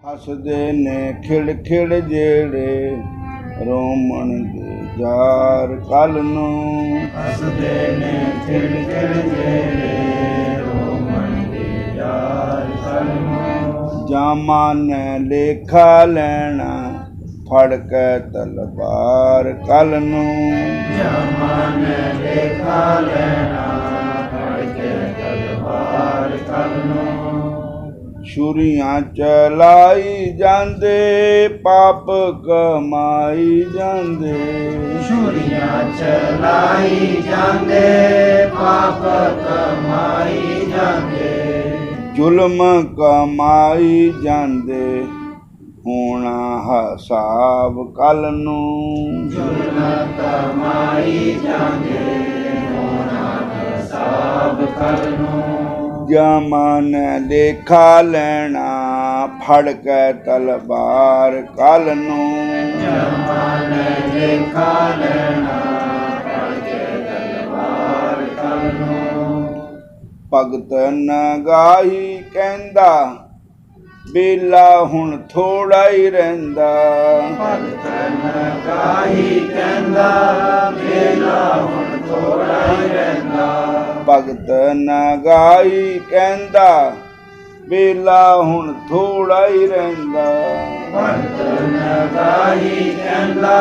हसदे ने खिड़ खिड़ जेड़े रोमन दे जार कल नूं। हसदे ने खिड़ खिड़ जेड़े रोमन दे जार कल नूं। जामा ने लेखा लैना फड़ के तलवार कल नूं। जामा ने लेखा लैना फड़ के तलवार कल नूं। छुरियां चलाई जांदे पाप कमाई जांदे। छुरियां चलाई जांदे पाप कमाई जांदे। जुल्म कमाई जांदे होना हिसाब कल नूं। जुल्म कमाई जांदे होना हिसाब कल नूं। जामा ने लेखा लैना फड़ के तलवार कल नूं। जामा ने लेखा लैना फड़ के तलवार कल नूं। भगत नगाही कहंदा बेला हुण थोड़ा ही रहिंदा। भगत नगाही कहंदा बेला हुण थोड़ा ही रहिंदा। भगत नगाही कहंदा बेला हुण थोड़ा ही रहिंदा। भगत नगाही कहंदा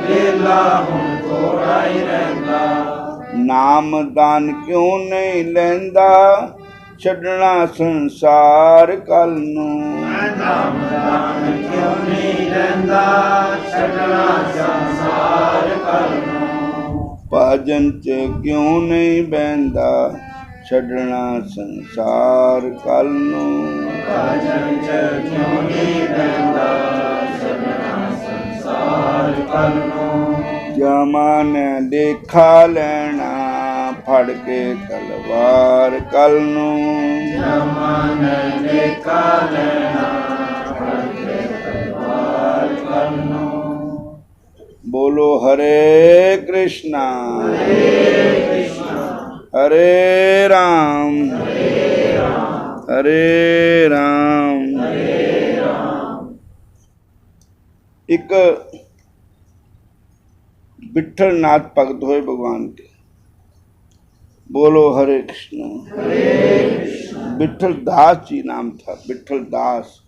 बेला हुण थोड़ा ही रहिंदा। नाम दान क्यों नहीं लैंदा छड़ना संसार कल नूं। नाम दान क्यों नहीं लैंदा छड़ना संसार कल नूं। भजन च क्यों नहीं बहंदा छड़ना संसार कल नूं। भजन च क्यों नहीं बहंदा छड़ना संसार कल नूं। जामा ने लेखा लैना फड़ के तलवार कल नूं। जामा ने लेखा लैना फड़ के तलवार कल नूं। बोलो हरे कृष्णा हरे राम हरे राम। एक विठल नाथ भगत होए भगवान के। बोलो हरे कृष्ण। विठल दास जी नाम था, विठल दास।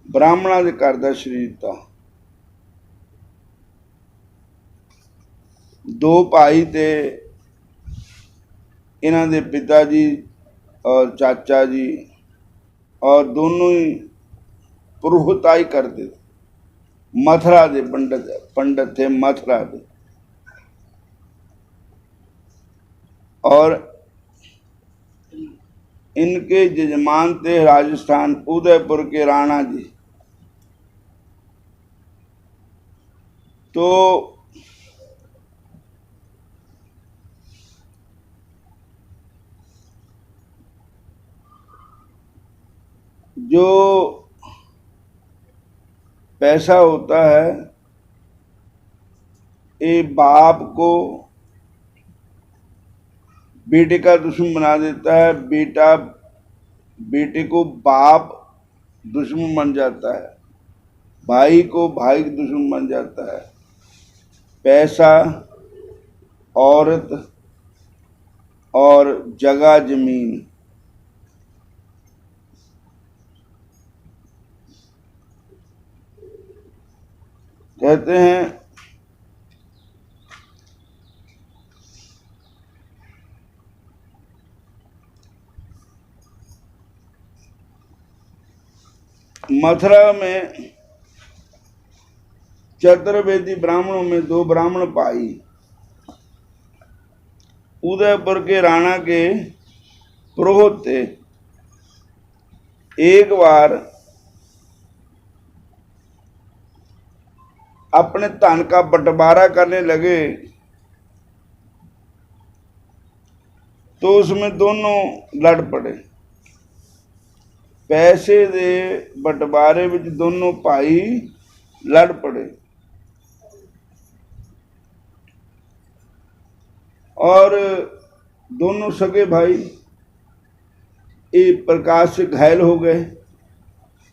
ब्राह्मणा ਦੇ ਘਰ ਦਾ ਸ਼ਰੀਰ था। दो भाई थे, इन्हां दे पिताजी और चाचा जी, और दोनों ही पुरोहिताई करते थे। मथुरा के पंडित थे, मथुरा के। और इनके जजमान थे राजस्थान उदयपुर के राणा जी। तो जो पैसा होता है ये बाप को बेटे का दुश्मन बना देता है, बेटा बेटे को बाप दुश्मन बन जाता है, भाई को भाई का दुश्मन बन जाता है। पैसा, औरत और जगह जमीन, कहते हैं मथुरा में चतुर्वेदी ब्राह्मणों में दो ब्राह्मण भाई उदयपुर के राणा के पुरोहित थे। एक बार अपने धन का बंटवारा करने लगे तो उसमें दोनों लड़ पड़े। पैसे दे बंटवारे में दोनों भाई लड़ पड़े और दोनों सगे भाई ये प्रकाश से घायल हो गए।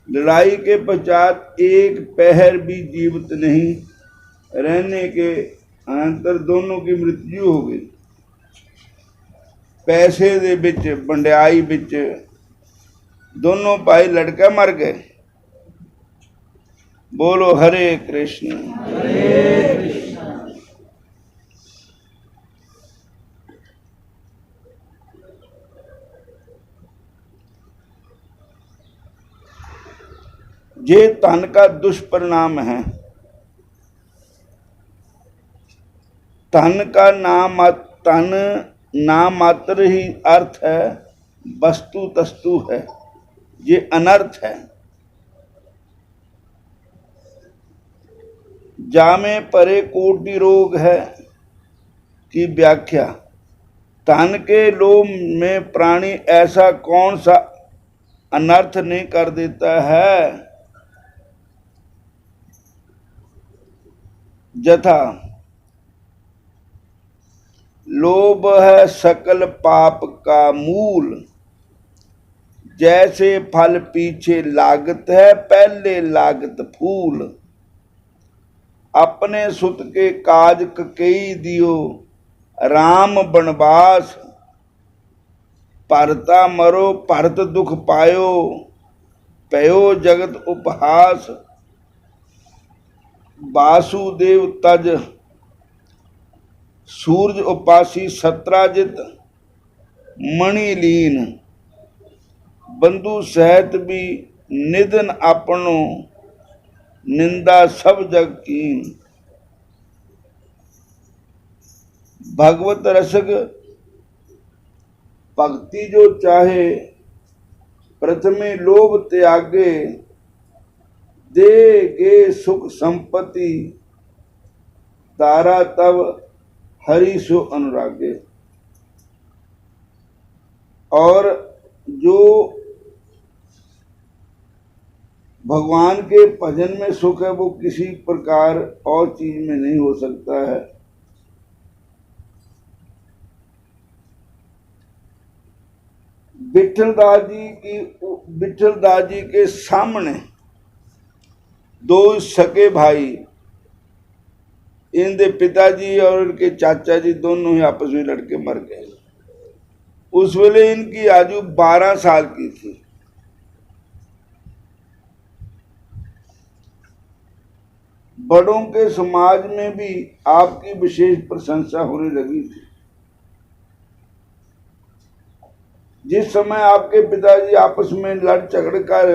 लड़ाई के पश्चात एक पहर भी जीवित नहीं रहने के अंतर दोनों की मृत्यु हो गई। पैसे दे विच वंडियाई विच दोनों भाई लड़के मर गए। बोलो हरे कृष्ण। ये धन का दुष्परिणाम है। धन का नाम मात्र ही अर्थ है, वस्तु तस्तु है, ये अनर्थ है। जामे परे कोटि रोग है की व्याख्या। धन के लोभ में प्राणी ऐसा कौन सा अनर्थ नहीं कर देता है। जथा लोभ है सकल पाप का मूल, जैसे फल पीछे लागत है पहले लागत फूल। अपने सुत के काज कई दियो राम बनवास, भरता मरो भरत दुख पायो पयो जगत उपहास। वासुदेव तज सूरज उपासी सत्राजित मणिलीन। बंधु सहित भी निधन अपनो निंदा सब जग कीन। भगवत रसक भक्ति जो चाहे प्रथमे लोभ त्यागे, देगे सुख संपत्ति तारा तब हरि सो अनुरागे। और जो भगवान के भजन में सुख है वो किसी प्रकार और चीज में नहीं हो सकता है। विठलदास जी के सामने दो सके भाई, इनके पिताजी और इनके चाचा जी दोनों ही आपस में लड़के मर गए। उस वेले इनकी आयु 12 साल की थी। बड़ों के समाज में भी आपकी विशेष प्रशंसा होने लगी थी। जिस समय आपके पिताजी आपस में लड़ झगड़ कर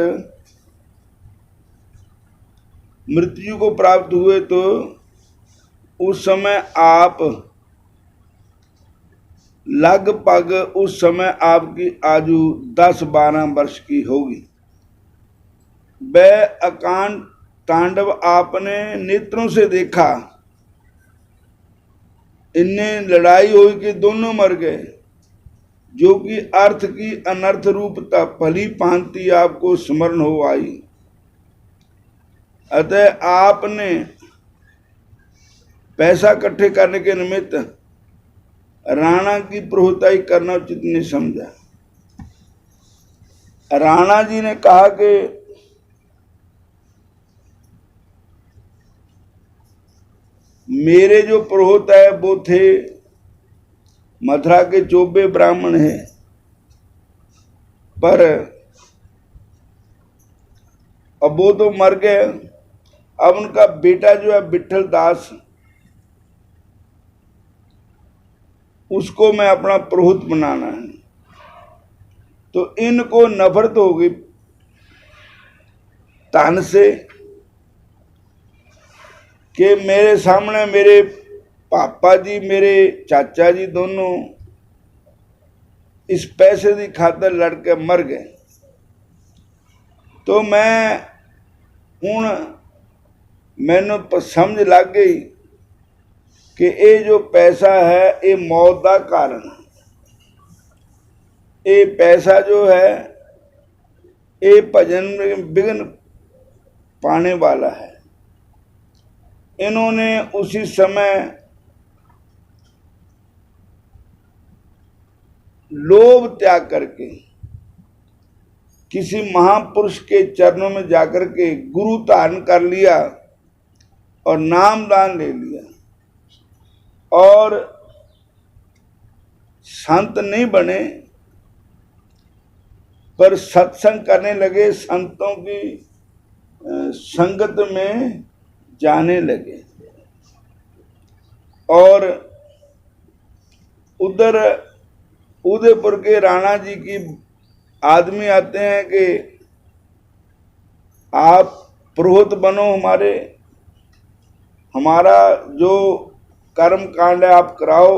मृत्यु को प्राप्त हुए तो उस समय आप लगभग उस समय आपकी आयु 10-12 वर्ष की होगी। वह अकांड तांडव आपने नेत्रों से देखा। इनमें लड़ाई हुई कि दोनों मर गए, जो कि अर्थ की अनर्थ रूपता भली भांति आपको स्मरण हो आई। अतः आपने पैसा इकट्ठे करने के निमित्त राणा की प्रोहताई करना उचित नहीं समझा। राणा जी ने कहा कि मेरे जो पुरोहित है वो थे मथुरा के चोबे ब्राह्मण हैं, पर अब वो तो मर गए। अब उनका बेटा जो है विठल दास, उसको मैं अपना पुरोहित बनाना है। तो इनको नफरत हो गई धन से कि मेरे सामने मेरे पापा जी मेरे चाचा जी दोनों इस पैसे की खातर लड़के मर गए। तो मैं हुण मैनू समझ लग गई कि ये जो पैसा है ये मौत का कारण है। ये पैसा जो है ये भजन में विघ्न पाने वाला है। इन्होंने उसी समय लोभ त्याग करके किसी महापुरुष के चरणों में जाकर के गुरु धारण कर लिया और नाम दान ले लिया और संत नहीं बने पर सत्संग करने लगे, संतों की संगत में जाने लगे और उधर उदयपुर के राणा जी की आदमी आते हैं कि आप पुरोहित बनो, हमारा जो कर्म कांड है आप कराओ,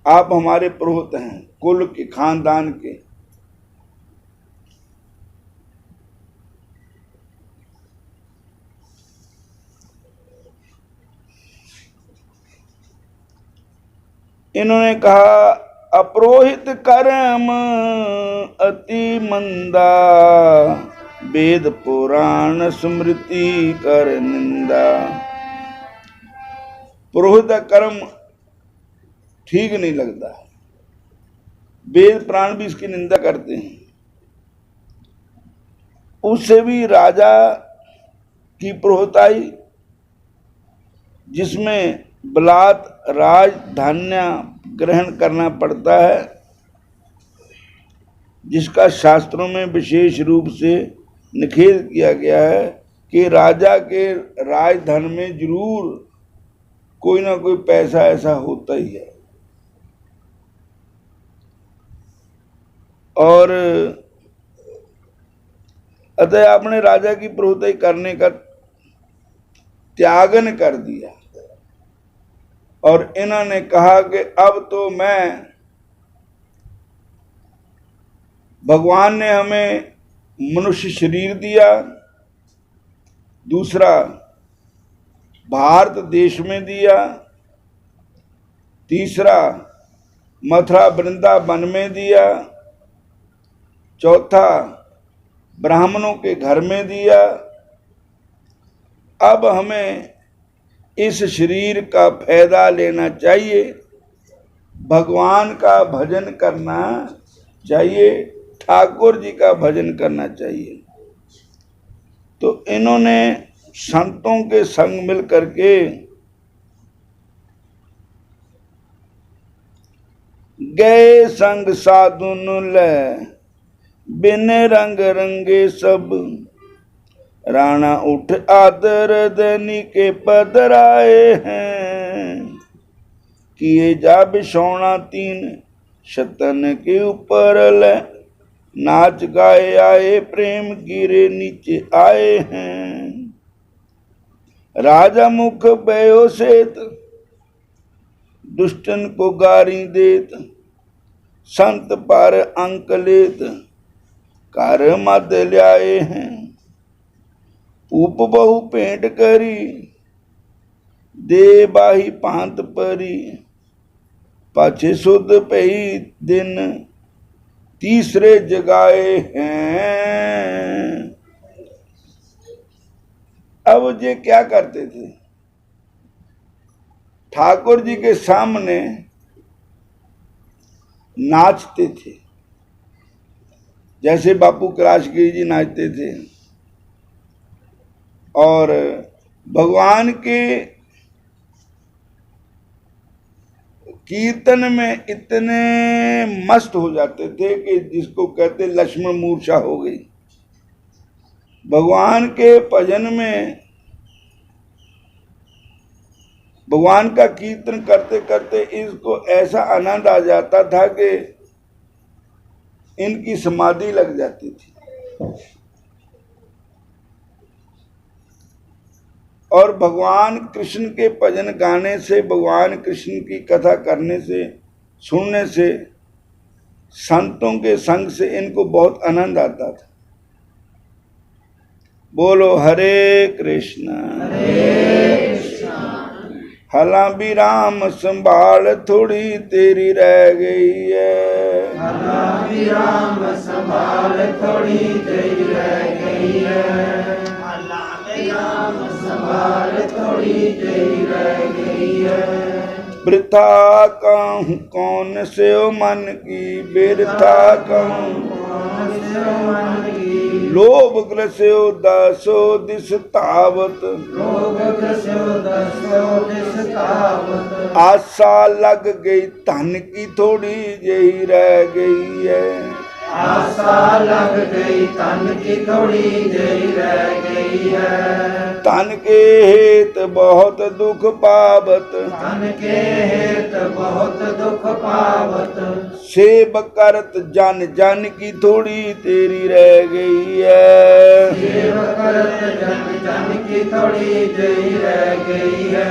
आप हमारे पुरोहित हैं कुल के, खानदान के। इन्होंने कहा अपुरोहित कर्म अति मंदा, वेद पुराण स्मृति कर निंदा। पुरोहित कर्म ठीक नहीं लगता, वेद पुराण भी इसकी निंदा करते हैं। उससे भी राजा की पुरोहिताई जिसमें बलात् राजधान्य ग्रहण करना पड़ता है, जिसका शास्त्रों में विशेष रूप से निषेध किया गया है कि राजा के राजधन में जरूर कोई ना कोई पैसा ऐसा होता ही है। और अतः आपने राजा की पुरोहिताई करने का त्यागन कर दिया और इन्होंने कहा कि अब तो मैं, भगवान ने हमें मनुष्य शरीर दिया, दूसरा भारत देश में दिया, तीसरा मथुरा वृंदावन में दिया, चौथा ब्राह्मणों के घर में दिया। अब हमें इस शरीर का फायदा लेना चाहिए, भगवान का भजन करना चाहिए, ठाकुर जी का भजन करना चाहिए। तो इन्होंने संतों के संग मिल करके गए संग साधुन ले, बिन रंग रंगे सब, राणा उठ आदर धनी के पदराए हैं, किए जा बिछौना तीन शतन के ऊपर ले, नाच गाए आए प्रेम गिरे नीचे आए हैं। राजा मुख भयो सेत, दुष्टन को गारी देत, संत पर अंक लेत, कर मद ल्याए हैं। उप बहु पेंट करी, दे बाही पांत परी, पाछे सुध पही दिन, तीसरे जगाए हैं। अब ये क्या करते थे, ठाकुर जी के सामने नाचते थे, जैसे बापू कैलाशगिरी जी नाचते थे। और भगवान के कीर्तन में इतने मस्त हो जाते थे कि जिसको कहते लक्ष्मण मूर्छा हो गई। भगवान के भजन में भगवान का कीर्तन करते करते इसको ऐसा आनंद आ जाता था कि इनकी समाधि लग जाती थी। और भगवान कृष्ण के भजन गाने से, भगवान कृष्ण की कथा करने से, सुनने से, संतों के संग से इनको बहुत आनंद आता था। बोलो हरे कृष्णा हला भी राम संभाल थोड़ी तेरी रह गई है, हला भी राम संभाल थोड़ी तेरी रह गई है, हला भी राम संभाल थोड़ी तेरी रह गई है। वृथा कहूँ कौन से ओ मन की, बिरथा कहूँ नस्यो मन की लोभ ग्रस्यो दसो दिस तावत लोभ ग्रस्यो दसो दिस तावत आशा लग गई धन की थोड़ी यही रह गई है आशा लग गई तन की थोड़ी देरी रह गई है धन के हेत बहुत दुख पावत तन के हेत बहुत दुख पावत सेब करत जन जन की थोड़ी तेरी रह गई है सेव करत जन जन की थोड़ी देरी रह गई है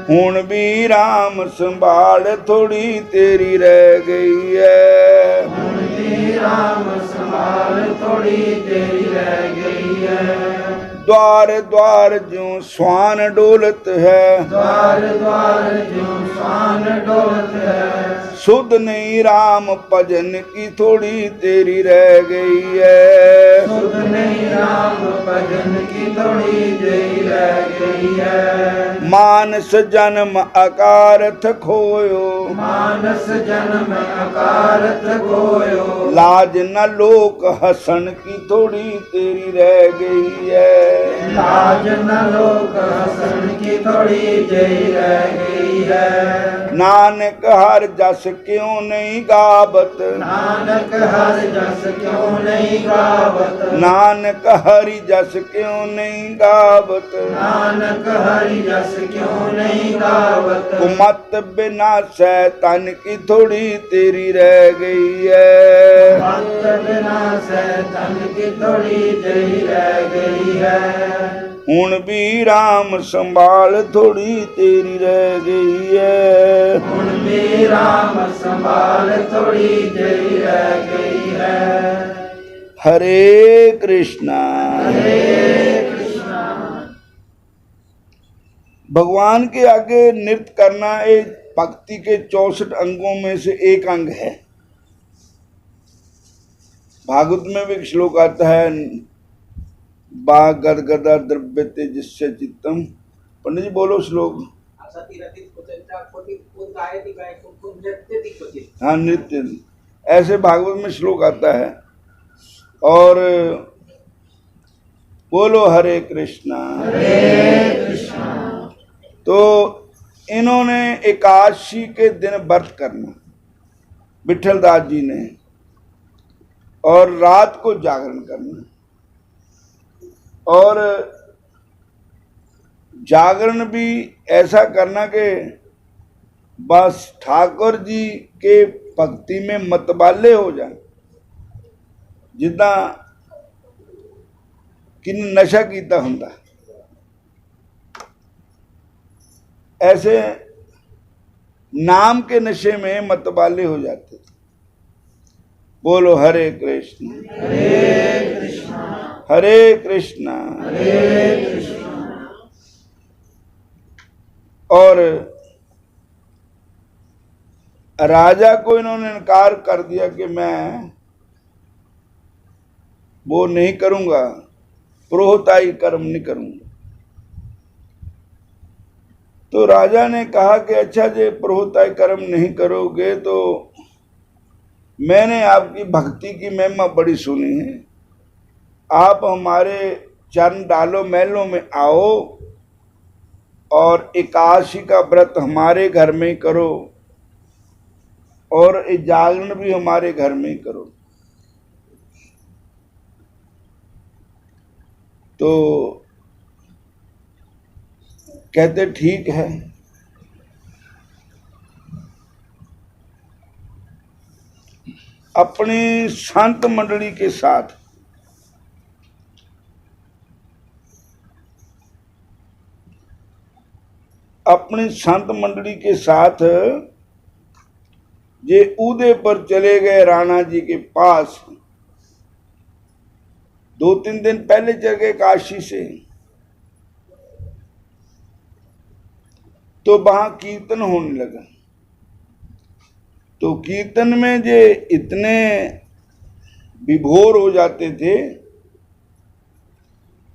हुण भी राम संभाल थोड़ी तेरी रह गई है हुण भी राम संभाल थोड़ी देरी रह गई है द्वार द्वार जो स्वान डोलत है द्वार द्वार जो स्वान डोलत है सुध नहीं राम भजन की थोड़ी तेरी रह गई है सुध नहीं राम भजन की थोड़ी देरी रह गई है मानस जन्म अकारथ खोयो मानस जन्म अकारथ खोयो लाज न लोक हसन की थोड़ी तेरी रह गई है लाज न लोक हसन की थोड़ी देरी रह गई है नानक हर जस क्यों नहीं गावत नानक हर जस क्यों नहीं गावत नानक हरि जस क्यों नहीं गावत नानक हरि जस क्यों नहीं गावत कुमत बिना शैतान की थोड़ी तेरी रह गई है मत बिना शैतान की थोड़ी देरी रह गई है हुण भी राम संभाल थोड़ी तेरी रह गई है हुण भी राम संभाल थोड़ी देरी रह गई है हरे कृष्णा भगवान के आगे नृत्य करना एक भक्ति के 64 अंगों में से एक अंग है। भागवत में भी एक श्लोक आता है बाग गदगदा द्रव्यते जिससे चित्तम। पंडित जी बोलो श्लोक। हाँ नृत्य, ऐसे भागवत में श्लोक आता है। और बोलो हरे कृष्णा। तो इन्होंने एकादशी के दिन व्रत करना विठल दास जी ने, और रात को जागरण करना। और जागरण भी ऐसा करना कि बस ठाकुर जी के भक्ति में मतवाले हो जाए, जिदा कि नशा कीता हुंदा ऐसे नाम के नशे में मतवाले हो जाते थे। बोलो हरे कृष्ण हरे कृष्णा। और राजा को इन्होंने इनकार कर दिया कि मैं वो नहीं करूंगा, पुरोहिताई कर्म नहीं करूंगा। तो राजा ने कहा कि अच्छा जे पुरोहिताई कर्म नहीं करोगे तो मैंने आपकी भक्ति की महिमा बड़ी सुनी है, आप हमारे चरण डालो महलों में आओ और एकादशी का व्रत हमारे घर में ही करो और जागरण भी हमारे घर में ही करो। तो कहते ठीक है। अपनी संत मंडली के साथ ये उदयपुर चले गए राणा जी के पास। 2-3 दिन पहले चल गए काशी से। तो वहां कीर्तन होने लगा। तो कीर्तन में जे इतने विभोर हो जाते थे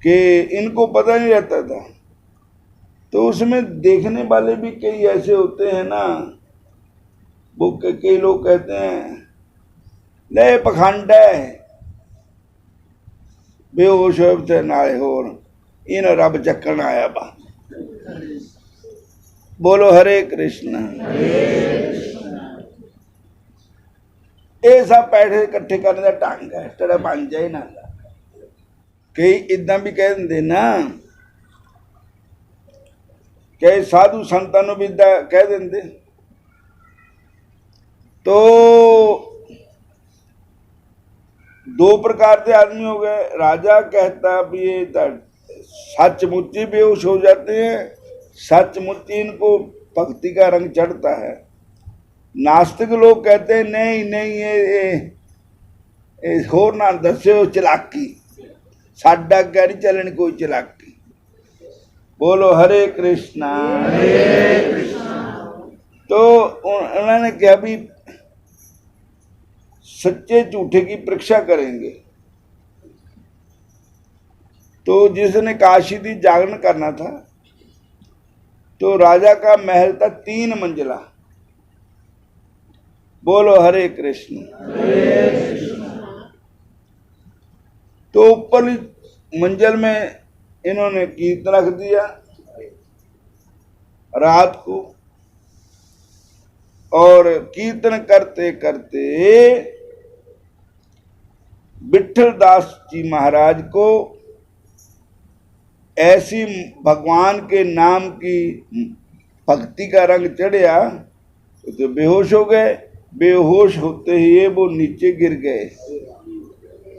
कि इनको पता नहीं रहता था। तो उसमें देखने वाले भी कई ऐसे होते हैं ना, वो कई लोग कहते हैं ले पखंड है बेहोश होए ते नाले होर इन्हों रब चक्कन आया बा। बोलो हरे कृष्ण। ये सब पैसे इकट्ठे करने का ढंग है, तेरा बन जाए ना। कई इदा भी कह देंगे ना, कई साधु संतां भी इदा कह देंगे। तो दो प्रकार के आदमी हो गए। राजा कहता भी ये सचमुच्ची बेहोश हो जाते हैं, सचमुच्ची इनको भक्ति का रंग चढ़ता है। नास्तिक लोग कहते हैं नहीं नहीं ये होर ना दस्यो चलाकी, साडा क्या नहीं चलनी कोई चलाकी। बोलो हरे कृष्णा। तो उन्होंने कहा भी सच्चे झूठे की परीक्षा करेंगे। तो जिसने काशी दी जागरण करना था, तो राजा का महल था 3 मंजिला। बोलो हरे कृष्ण। तो ऊपर मंजिल में इन्होंने कीर्तन रख दिया रात को, और कीर्तन करते करते विठल दास जी महाराज को ऐसी भगवान के नाम की भक्ति का रंग चढ़िया, तो बेहोश हो गए। बेहोश होते ही वो नीचे गिर गए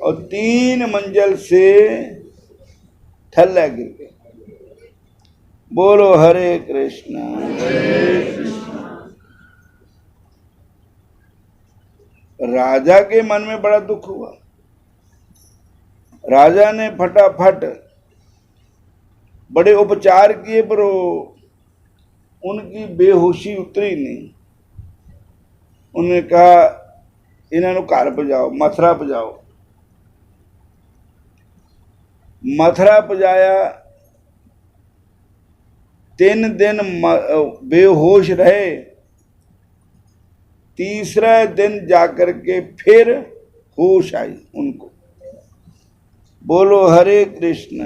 और 3 मंजिल से थल्ले गिर गए। बोलो हरे कृष्ण। राजा के मन में बड़ा दुख हुआ। राजा ने फटाफट बड़े उपचार किए, पर उनकी बेहोशी उतरी नहीं। उन्होंने कहा इन्होंने घर पजाओ, मथुरा पजाओ। मथुरा पजाया। 3 दिन बेहोश रहे। तीसरे दिन जाकर के फिर होश आई उनको। बोलो हरे कृष्ण।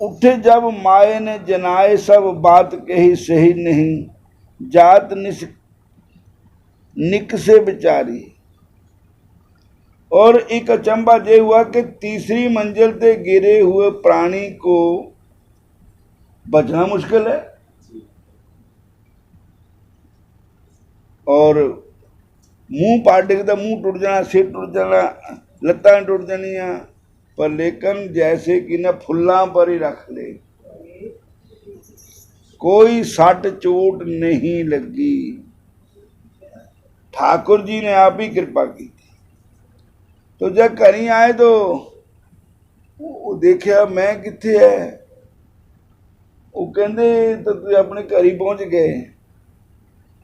उठे जब माए ने जनाए, सब बात कही सही नहीं, जात निक से विचारी। और एक अचंबा ये हुआ कि तीसरी मंजिल से गिरे हुए प्राणी को बचना मुश्किल है, और मुंह पाट डिगता, मुंह टूट जाना, सिर टूट जाना, लत्तां टूट जानिया, पर लेकिन जैसे कि न फुल्लां पर ही रख ले, कोई सट चोट नहीं लगी। ठाकुर जी ने आप ही कृपा की। तो जब घरी आए तो वो देखा मैं किथे है। वो कहते तो तुम अपने घर ही पहुंच गए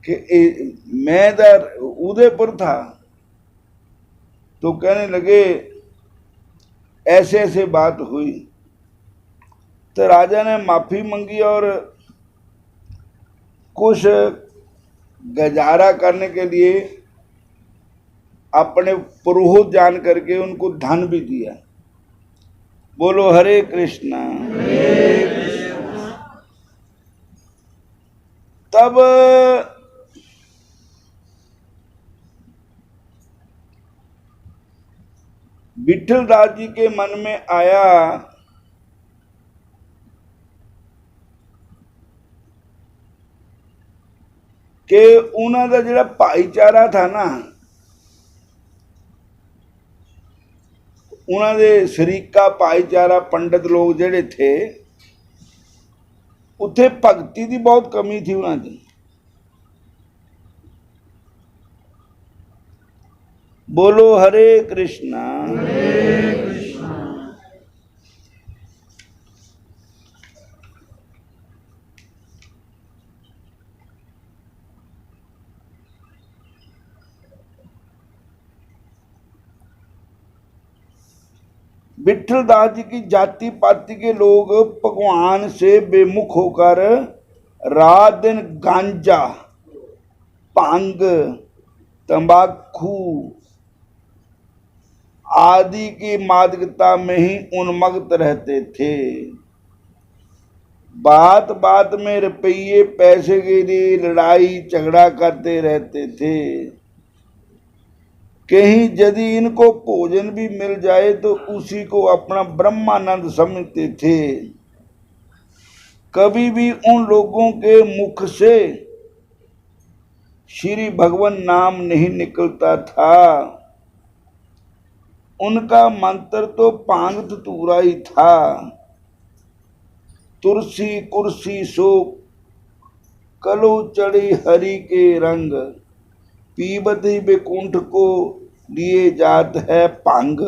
कि मैं तो उदयपुर था। तो कहने लगे ऐसे ऐसे बात हुई। तो राजा ने माफी मांगी और कुछ गुजारा करने के लिए अपने पुरोहित जान करके उनको धन भी दिया। बोलो हरे कृष्णा। तब विठल दास जी के मन में आया कि उन्हों का जो भाईचारा था ना, उन्होंने शरीका भाईचारा पंडित लोग जेडे थे, उत्थे भगती की बहुत कमी थी उन्होंने। बोलो हरे कृष्णा। विठल दास जी की जाति पाति के लोग भगवान से बेमुख होकर रात दिन गांजा, भांग, तंबाकू आदि की मादकता में ही उन्मत्त रहते थे। बात बात में रुपये पैसे के लिए लड़ाई झगड़ा करते रहते थे। कहीं यदि इनको भोजन भी मिल जाए तो उसी को अपना ब्रह्मानंद समझते थे। कभी भी उन लोगों के मुख से श्री भगवान नाम नहीं निकलता था। उनका मंत्र तो पांग धतूरा ही था। तुलसी कुर्सी सो कलो चढ़ी हरि के रंग, पीबत ही बैकुंठ को लिए जात है पांग।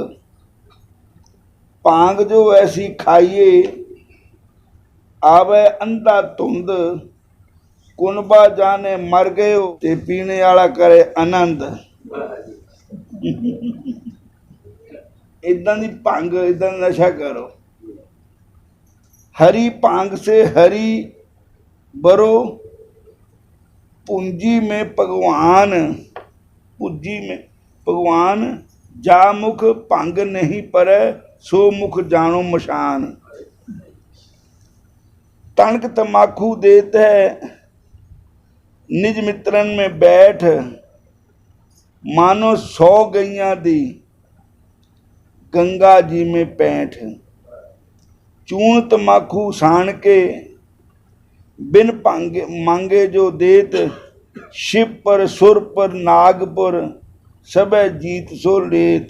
पांग जो ऐसी खाइए आवे अंधा धुंध, कुनबा जाने मर गए ते पीने वाला करे आनंद। इदां दी भंग, इदां नशा करो। हरी भांग से हरी बरो, पूंजी में भगवान, पूंजी में भगवान। जा मुख भंग नहीं परै, सो मुख जानो मशान। तनक तमाकू देत है निज मित्रन में बैठ, मानो 100 गैया दी गंगा जी में पैंठ। चून तमाकू सान के बिन पांगे मांगे जो देत, शिव पर सुर पर नाग पर सबे जीत सो लेत।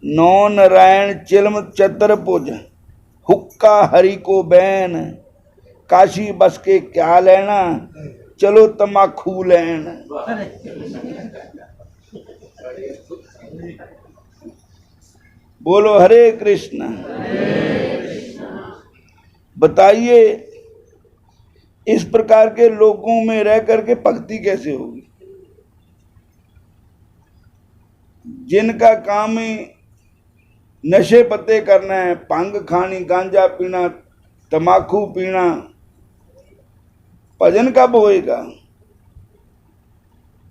नौ नारायण चिलम चतुर्भुज, हुक्का हरि को बैन। काशी बस के क्या लेना, चलो तमाकू लैन। बोलो हरे कृष्ण। बताइए इस प्रकार के लोगों में रह करके भक्ति कैसे होगी, जिनका काम ही नशे पत्ते करना है, भंग खानी, गांजा पीना, तमाकू पीना। भजन कब होएगा?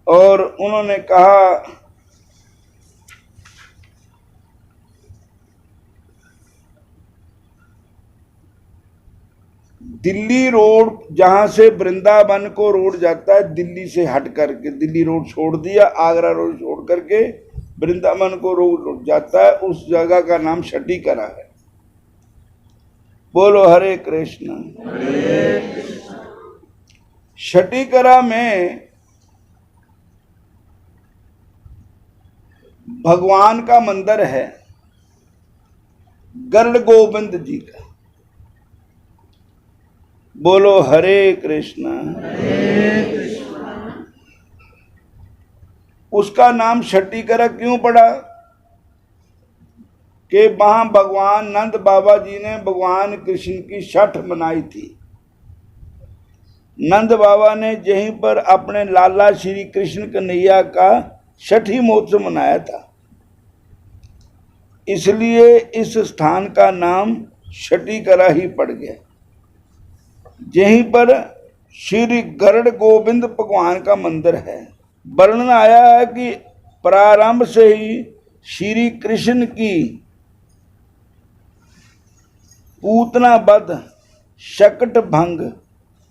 और उन्होंने कहा दिल्ली रोड, जहां से वृंदावन को रोड जाता है, दिल्ली से हट करके दिल्ली रोड छोड़ दिया, आगरा रोड छोड़ करके वृंदावन को रोड जाता है, उस जगह का नाम शटीकरा है। बोलो हरे कृष्ण। शटीकरा में भगवान का मंदिर है, गरुड़ गोविंद जी का। बोलो हरे कृष्ण। उसका नाम शटीकरा क्यों पड़ा? कि वहां भगवान नंद बाबा जी ने भगवान कृष्ण की छठ मनाई थी। नंद बाबा ने यहीं पर अपने लाला श्री कृष्ण कन्हैया का छठी महोत्सव मनाया था, इसलिए इस स्थान का नाम शटीकरा ही पड़ गया। यहीं पर श्री गरुड़ गोविंद भगवान का मंदिर है। वर्णन आया है कि प्रारंभ से ही श्री कृष्ण की पूतना वध, शकट भंग,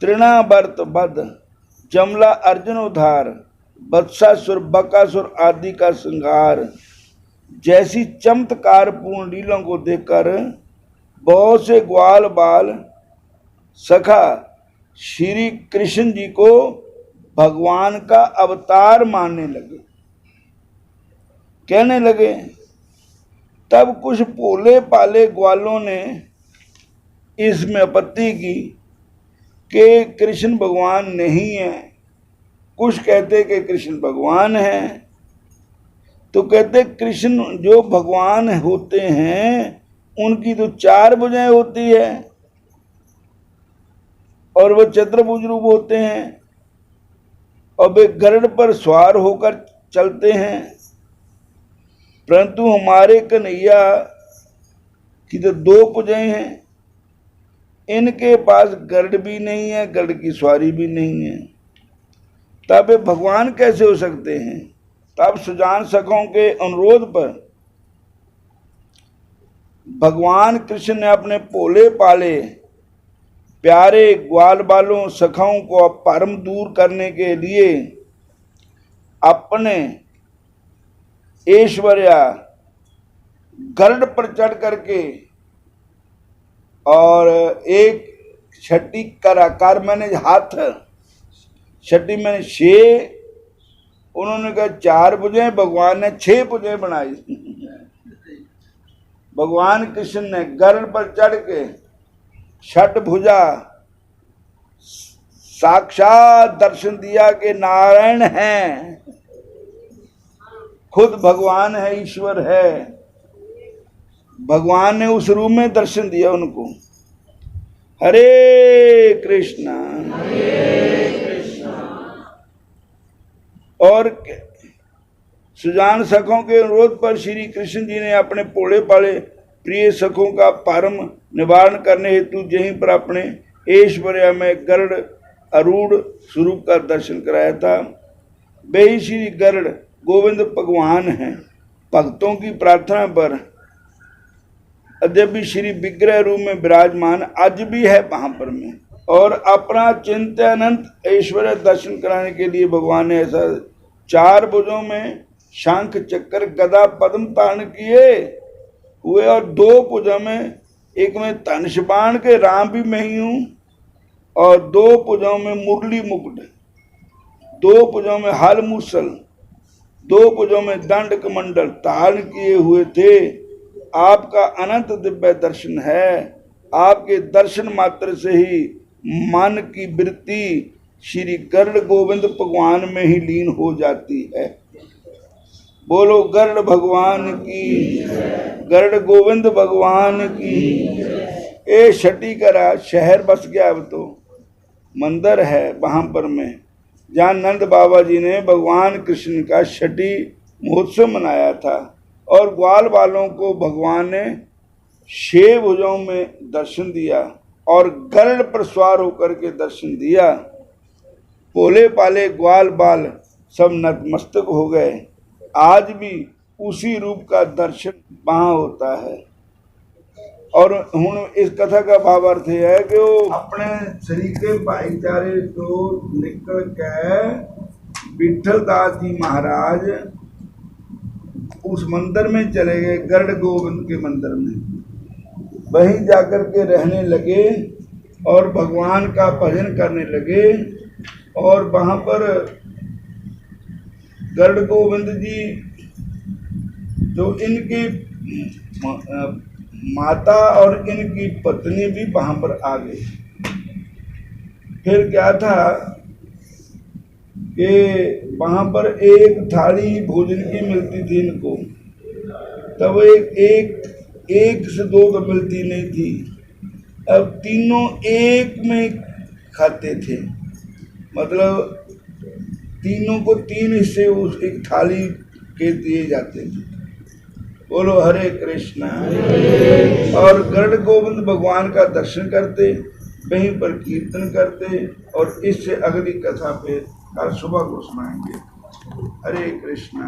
तृणावर्त वध, जमला अर्जुन उद्धार, वत्सासुर बकासुर आदि का संहार जैसी चमत्कार पूर्ण लीलाओं को देखकर बहुत से ग्वाल बाल सखा श्री कृष्ण जी को भगवान का अवतार मानने लगे, कहने लगे। तब कुछ भोले पाले ग्वालों ने इसमें आपत्ति की कि कृष्ण भगवान नहीं है। कुछ कहते कि कृष्ण भगवान है, तो कहते कृष्ण जो भगवान होते हैं उनकी तो 4 भुजाएं होती है और वो चतुर्भुज रूप होते हैं और वे गरुड़ पर सवार होकर चलते हैं। परंतु हमारे कन्हैया कि तो दो भुजाएं हैं, इनके पास गरुड़ भी नहीं है, गरुड़ की सवारी भी नहीं है, तब ये भगवान कैसे हो सकते हैं। तब सुजान सखों के अनुरोध पर भगवान कृष्ण ने अपने भोले पाले प्यारे ग्वाल बालों सखाओं को परम दूर करने के लिए अपने ऐश्वर्या गरुड़ पर चढ़ करके और एक छठी कर आकार मैंने हाथ, छठी मैंने 6, उन्होंने कहा 4 भुजाएं, भगवान ने 6 भुजाएं बनाई। भगवान कृष्ण ने गरुड़ पर चढ़ के 6 भुजा साक्षात दर्शन दिया कि नारायण हैं, खुद भगवान है, ईश्वर है। भगवान ने उस रूप में दर्शन दिया उनको। हरे कृष्णा और सुजान सखों के अनुरोध पर श्री कृष्ण जी ने अपने भोले पाले प्रिय सखों का परम निवारण करने हेतु यहीं पर अपने ऐश्वर्य में गरुड़ आरूढ़ स्वरूप का दर्शन कराया था। वे ही श्री गरुड़ गोविंद भगवान हैं। भक्तों की प्रार्थना पर अद्यपि श्री विग्रह रूप में विराजमान आज भी है वहां पर में, और अपना चिंतनंत ऐश्वर्य दर्शन कराने के लिए भगवान ने ऐसा 4 भुजों में शंख चक्र गदा पद्म धारण किए हुए, और 2 भुजों में, एक में धनुष बाण के राम भी मैं ही हूं, और 2 भुजों में मुरली मुकुट, 2 भुजों में हल मूसल, 2 भुजों में दंड कमंडल धारण किए हुए थे। आपका अनंत दिव्य दर्शन है। आपके दर्शन मात्र से ही मन की वृत्ति श्री गरुड़ गोविंद भगवान में ही लीन हो जाती है। बोलो गरुड़ भगवान की, गरुड़ गोविंद भगवान की। ए छठी करा शहर बस गया, अब तो मंदिर है वहां पर में, जहाँ नंद बाबा जी ने भगवान कृष्ण का छठी महोत्सव मनाया था, और ग्वाल वालों को भगवान ने 6 भुजों में दर्शन दिया और गरुड़ पर सवार होकर के दर्शन दिया। भोले पाले ग्वाल बाल सब नतमस्तक हो गए। आज भी उसी रूप का दर्शन वहां होता है। और हुण इस कथा का भावार्थ है कि वो अपने सरीके भाईचारे तो निकल के विठल दास जी महाराज उस मंदिर में चले गए, गरुड़ गोविंद के मंदिर में। वहीं जाकर के रहने लगे और भगवान का भजन करने लगे। और वहां पर गरुड़ गोविंद जी जो इनकी माता और इनकी पत्नी भी वहां पर आ गई। फिर क्या था कि वहां पर एक थाली भोजन की मिलती थी इनको, तब एक से 2 तो मिलती नहीं थी। अब तीनों एक में खाते थे, मतलब तीनों को 3 हिस्से उस एक थाली के दिए जाते थे। बोलो हरे कृष्णा। और गरुड़ गोविंद भगवान का दर्शन करते, वहीं पर कीर्तन करते, और इससे अगली कथा पे कल सुबह को सुनाएंगे। हरे कृष्णा।